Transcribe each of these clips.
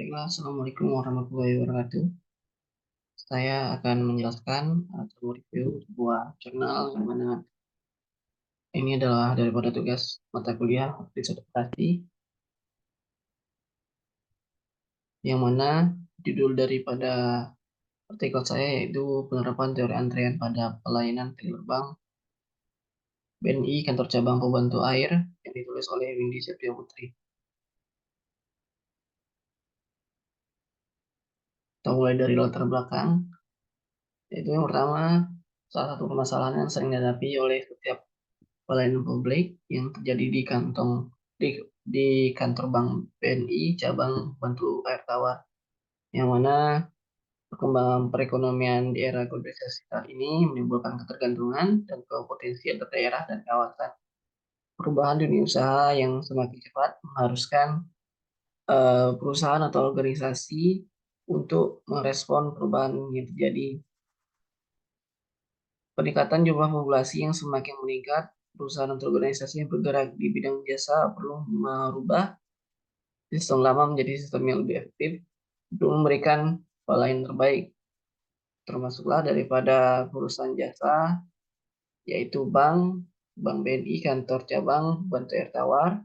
Baiklah, Assalamualaikum warahmatullahi wabarakatuh. Saya akan menjelaskan atau mereview sebuah jurnal yang mana ini adalah daripada tugas mata kuliah disertasi, yang mana judul daripada artikel saya yaitu penerapan teori antrean pada pelayanan terbang BNI Kantor Cabang Pembantu Air yang ditulis oleh Windy Septia Putri. Kita mulai dari latar belakang, yaitu yang pertama, salah satu permasalahan yang sering dihadapi oleh setiap pelayanan publik yang terjadi di kantor Bank BNI cabang Bantu Air Tawar, yang mana perkembangan perekonomian di era globalisasi saat ini menimbulkan ketergantungan dan potensi antar daerah dan kawasan. Perubahan dunia usaha yang semakin cepat mengharuskan perusahaan atau organisasi untuk merespon perubahan yang terjadi. Peningkatan jumlah populasi yang semakin meningkat, perusahaan atau organisasi yang bergerak di bidang jasa perlu merubah sistem lama menjadi sistem yang lebih efektif untuk memberikan pelayanan terbaik. Termasuklah daripada perusahaan jasa, yaitu Bank BNI, Kantor Cabang, Bantu Air Tawar,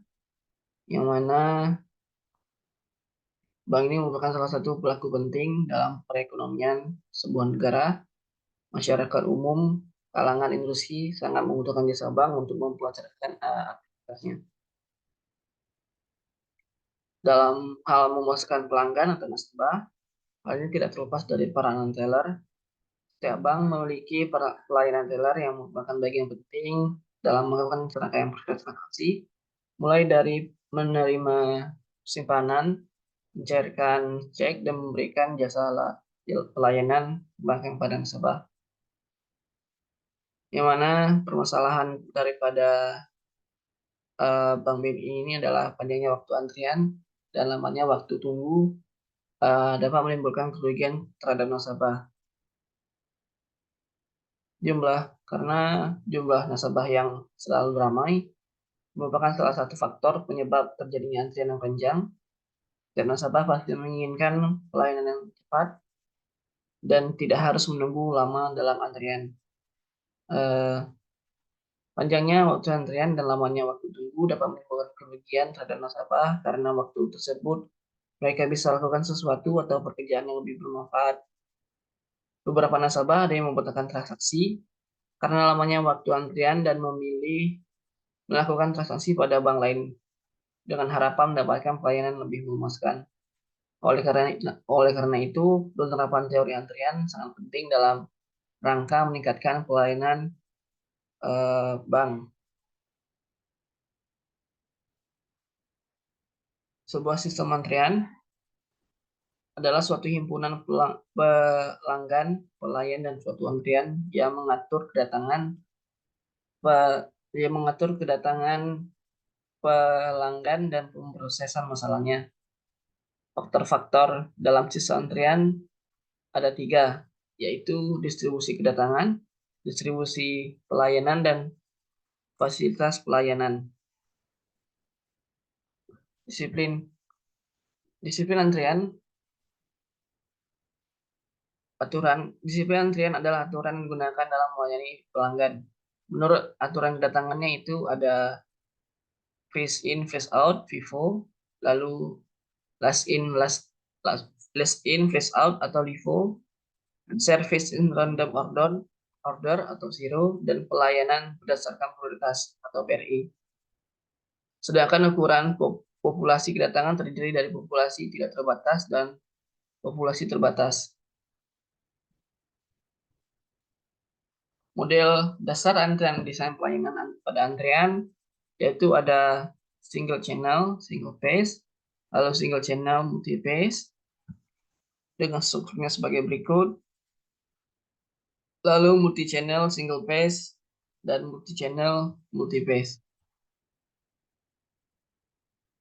yang mana bank ini merupakan salah satu pelaku penting dalam perekonomian sebuah negara. Masyarakat umum, kalangan industri sangat membutuhkan jasa bank untuk memperlancarkan aktivitasnya. Dalam hal memuaskan pelanggan atau nasabah, hal ini tidak terlepas dari peranan teller. Setiap bank memiliki pelayanan teller yang merupakan bagian penting dalam melakukan serangkaian proses transaksi, mulai dari menerima simpanan, mencairkan cek, dan memberikan jasa pelayanan bank kepada nasabah. Yang mana permasalahan daripada Bank BNI ini adalah panjangnya waktu antrian dan lamanya waktu tunggu dapat menimbulkan kerugian terhadap nasabah. Karena jumlah nasabah yang selalu ramai merupakan salah satu faktor penyebab terjadinya antrian yang panjang, dan nasabah pasti menginginkan pelayanan yang cepat dan tidak harus menunggu lama dalam antrian. Panjangnya waktu antrian dan lamanya waktu tunggu dapat menimbulkan kerugian terhadap nasabah karena waktu tersebut mereka bisa lakukan sesuatu atau pekerjaan yang lebih bermanfaat. Beberapa nasabah ada yang membatalkan transaksi karena lamanya waktu antrian dan memilih melakukan transaksi pada bank lain dengan harapan mendapatkan pelayanan lebih memuaskan. Oleh karena itu, penerapan teori antrian sangat penting dalam rangka meningkatkan pelayanan bank. Sebuah sistem antrian adalah suatu himpunan pelanggan, pelayan, dan suatu antrian yang mengatur kedatangan pelanggan dan pemrosesan masalahnya. Faktor-faktor dalam sistem antrian ada 3, yaitu distribusi kedatangan, distribusi pelayanan, dan fasilitas pelayanan. Disiplin antrian adalah aturan yang digunakan dalam melayani pelanggan. Menurut aturan kedatangannya itu ada phase in, phase out, FIFO, lalu last in, phase out atau LIFO, service in random order atau zero, dan pelayanan berdasarkan prioritas atau PRI. Sedangkan ukuran populasi kedatangan terdiri dari populasi tidak terbatas dan populasi terbatas. Model dasar antrian desain pelayanan pada antrian yaitu ada single channel, single phase, lalu single channel, multi phase dengan strukturnya sebagai berikut. Lalu multi channel, single phase, dan multi channel, multi phase.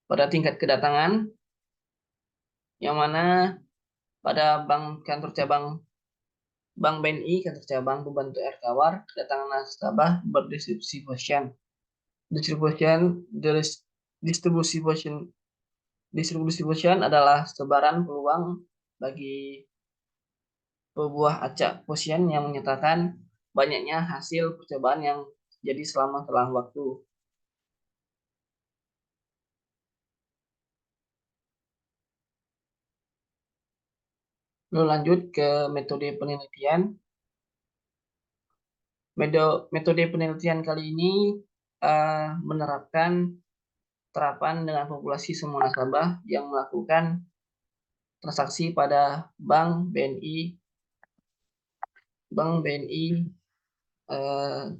Pada tingkat kedatangan, yang mana pada kantor cabang Bank BNI, kantor cabang Pembantu Air Tawar, kedatangan nasabah berdistribusi portion. Distribusi portion Distribution adalah sebaran peluang bagi sebuah acak quotient yang menyatakan banyaknya hasil percobaan yang jadi selama telah waktu. Lalu lanjut ke metode penelitian. Metode penelitian kali ini menerapkan terapan dengan populasi semua nasabah yang melakukan transaksi pada Bank BNI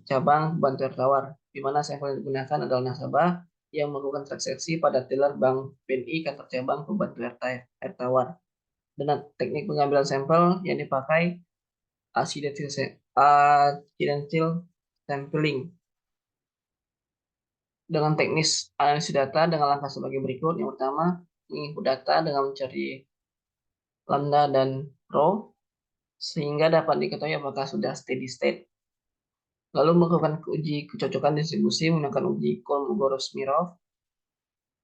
cabang Bantu Air Tawar, di mana sampel yang digunakan adalah nasabah yang melakukan transaksi pada teller Bank BNI kantor cabang Pembantu Air Tawar. Dengan teknik pengambilan sampel yang dipakai accidental sampling dengan teknis analisis data dengan langkah sebagai berikut. Yang pertama, menginput data dengan mencari lambda dan rho sehingga dapat diketahui apakah sudah steady state. Lalu melakukan uji kecocokan distribusi menggunakan uji Kolmogorov-Smirnov,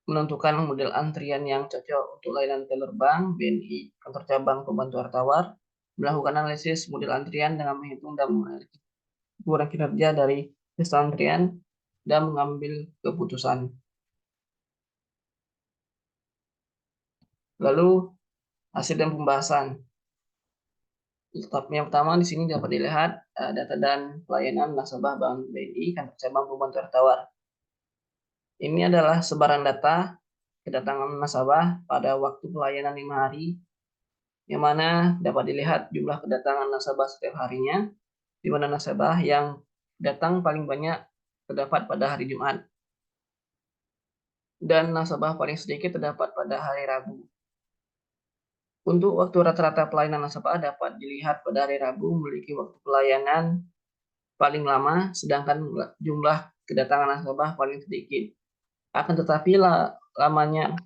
menentukan model antrian yang cocok untuk layanan teller bank, BNI, kantor cabang, pembantu hartawar, melakukan analisis model antrian dengan menghitung dan menganalisis ukuran kinerja dari sistem antrian, dan mengambil keputusan. Lalu hasil dan pembahasan. Yang pertama di sini dapat dilihat data dan pelayanan nasabah Bank BNI kantor cabang pembantu hartawar. Ini adalah sebaran data kedatangan nasabah pada waktu pelayanan 5 hari, yang mana dapat dilihat jumlah kedatangan nasabah setiap harinya, di mana nasabah yang datang paling banyak terdapat pada hari Jumat, dan nasabah paling sedikit terdapat pada hari Rabu. Untuk waktu rata-rata pelayanan nasabah dapat dilihat pada hari Rabu memiliki waktu pelayanan paling lama, sedangkan jumlah kedatangan nasabah paling sedikit. Akan tetapi lamanya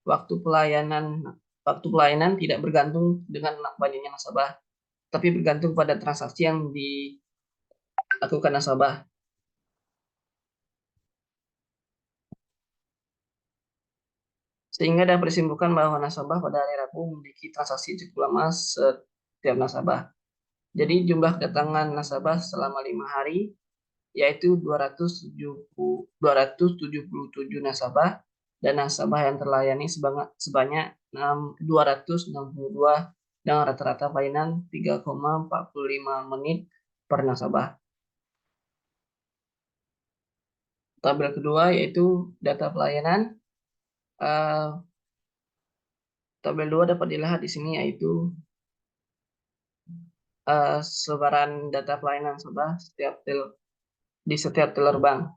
waktu pelayanan tidak bergantung dengan banyaknya nasabah, tapi bergantung pada transaksi yang dilakukan nasabah. Sehingga dapat disimpulkan bahwa nasabah pada hari Rabu memiliki transaksi cukup lama setiap nasabah. Jadi jumlah kedatangan nasabah selama 5 hari yaitu 277 nasabah, dan nasabah yang terlayani sebanyak 262 dengan rata-rata pelayanan 3,45 menit per nasabah. Tabel kedua yaitu data pelayanan. Tabel 2 dapat dilihat di sini yaitu sebaran data pelayanan nasabah di setiap teller bank.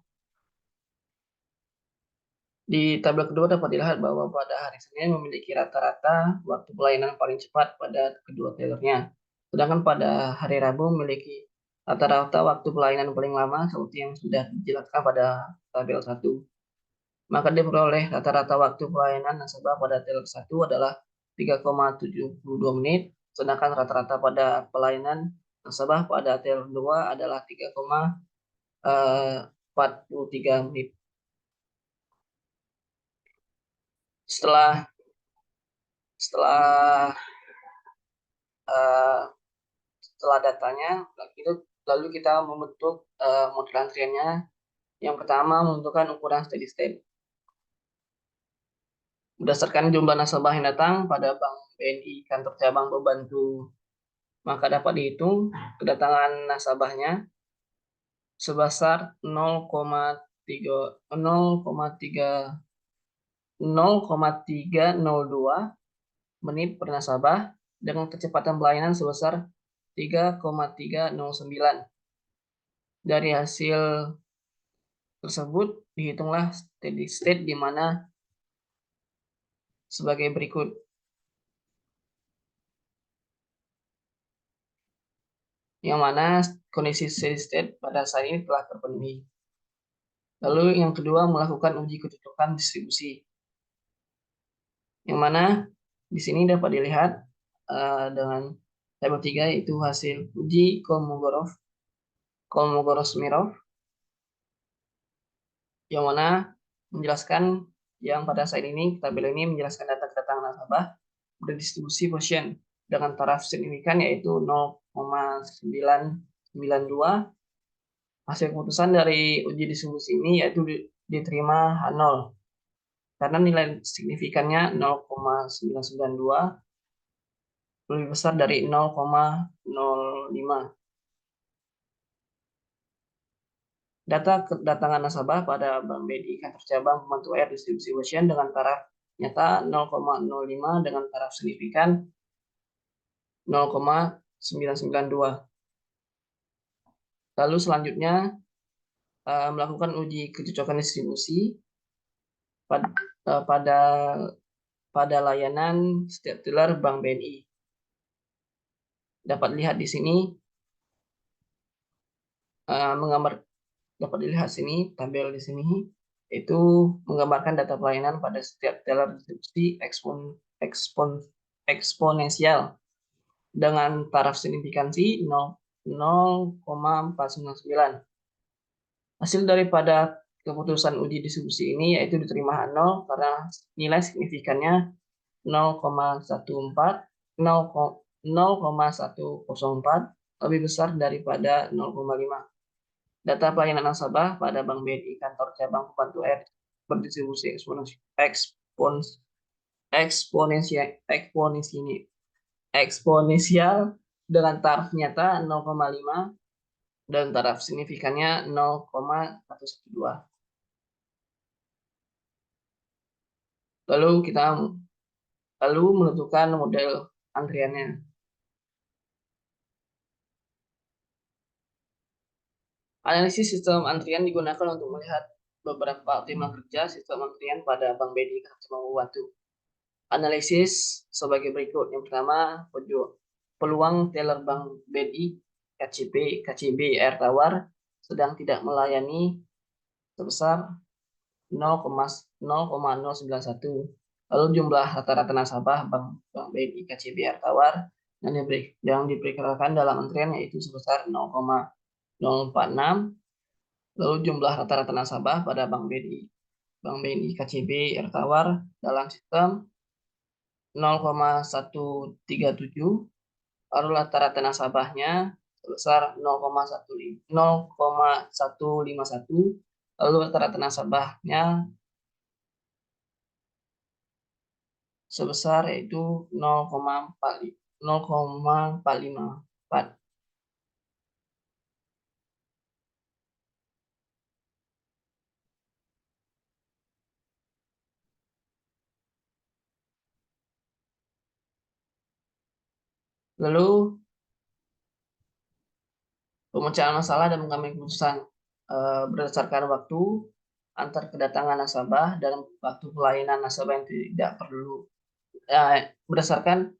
Di tabel kedua dapat dilihat bahwa pada hari Senin memiliki rata-rata waktu pelayanan paling cepat pada kedua tellernya. Sedangkan pada hari Rabu memiliki rata-rata waktu pelayanan paling lama seperti yang sudah dijelaskan pada tabel 1. Maka diperoleh rata-rata waktu pelayanan nasabah pada teller 1 adalah 3,72 menit, sedangkan rata-rata pada pelayanan nasabah pada teller 2 adalah 3,43 menit. Setelah datanya, lalu kita membentuk model antriannya. Yang pertama, menentukan ukuran steady state. Berdasarkan jumlah nasabah yang datang pada Bank BNI kantor cabang pembantu, maka dapat dihitung kedatangan nasabahnya sebesar 0,302 menit per nasabah dengan kecepatan pelayanan sebesar 3,309. Dari hasil tersebut dihitunglah steady state di mana sebagai berikut. Yang mana kondisi steady state pada saat ini telah terpenuhi. Lalu yang kedua, melakukan uji kecocokan distribusi. Yang mana di sini dapat dilihat dengan tabel 3 yaitu hasil uji Kolmogorov-Smirnov, yang mana menjelaskan yang pada slide ini tabel ini menjelaskan data kedatangan nasabah berdistribusi quotient dengan taraf signifikan yaitu 0,992. Hasil keputusan dari uji distribusi ini yaitu diterima H0 karena nilai signifikannya 0,992 lebih besar dari 0,05. Data kedatangan nasabah pada Bank BNI kantor cabang Pembantu Air distribusi quotient dengan taraf nyata 0,05 dengan taraf signifikan 0,992. Lalu selanjutnya melakukan uji kecocokan distribusi pada layanan setiap teller Bank BNI. Dapat lihat di sini dapat dilihat sini tabel di sini itu menggambarkan data pelayanan pada setiap teller distribusi eksponensial dengan taraf signifikansi 0,499. Hasil daripada keputusan uji distribusi ini yaitu diterima H0 karena nilai signifikannya 0,104 lebih besar daripada 0,5. Data pelayanan nasabah pada Bank BNI kantor cabang Pembantu Air berdistribusi eksponensial dengan taraf nyata 0,5 dan taraf signifikannya 0,112. Lalu menentukan model antriannya. Analisis sistem antrian digunakan untuk melihat beberapa optimal kerja sistem antrian pada Bank BNI kantor cabang Pembantu. Analisis sebagai berikut. Yang pertama, peluang teller Bank BNI KCB Air Tawar sedang tidak melayani sebesar 0,091. Lalu jumlah rata-rata nasabah Bank BNI KCB Air Tawar yang diperkirakan dalam antrian yaitu sebesar 0,046. Lalu jumlah rata-rata nasabah pada Bank BNI KCB Air Tawar dalam sistem 0,137, lalu rata-rata nasabahnya sebesar 0,151, lalu rata-rata nasabahnya sebesar yaitu 0,454. Lalu pemecahan masalah dan mengambil keputusan berdasarkan waktu antar kedatangan nasabah dan waktu pelayanan nasabah yang tidak perlu berdasarkan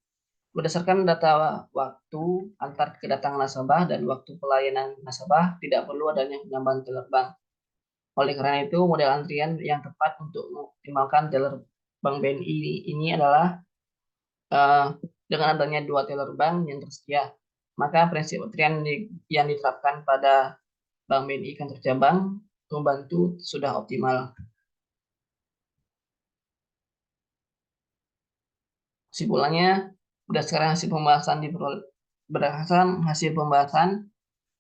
data waktu antar kedatangan nasabah dan waktu pelayanan nasabah tidak perlu adanya penambahan teller bank. Oleh karena itu, model antrian yang tepat untuk mengoptimalkan teller Bank BNI ini adalah dengan adanya 2 teller bank yang tersedia. Maka prinsip antrian yang diterapkan pada Bank BNI kantor cabang membantu sudah optimal. Kesimpulannya, berdasarkan hasil pembahasan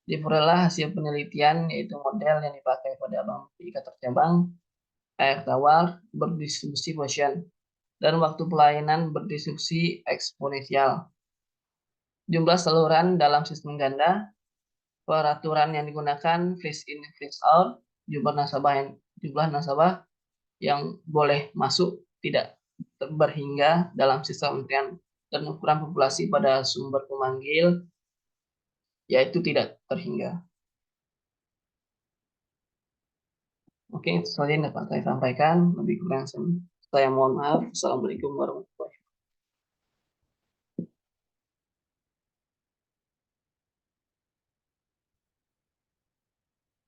diperoleh hasil penelitian yaitu model yang dipakai pada Bank BNI kantor cabang air tawar berdistribusi quotient dan waktu pelayanan berdistribusi eksponensial. Jumlah saluran dalam sistem ganda, peraturan yang digunakan freeze in freeze out, jumlah nasabah yang boleh masuk tidak berhingga dalam sistem antrian dan ukuran populasi pada sumber pemanggil yaitu tidak terhingga. Oke, itu saja yang dapat saya sampaikan. Lebih kurang saya mohon maaf. Assalamualaikum warahmatullahi wabarakatuh.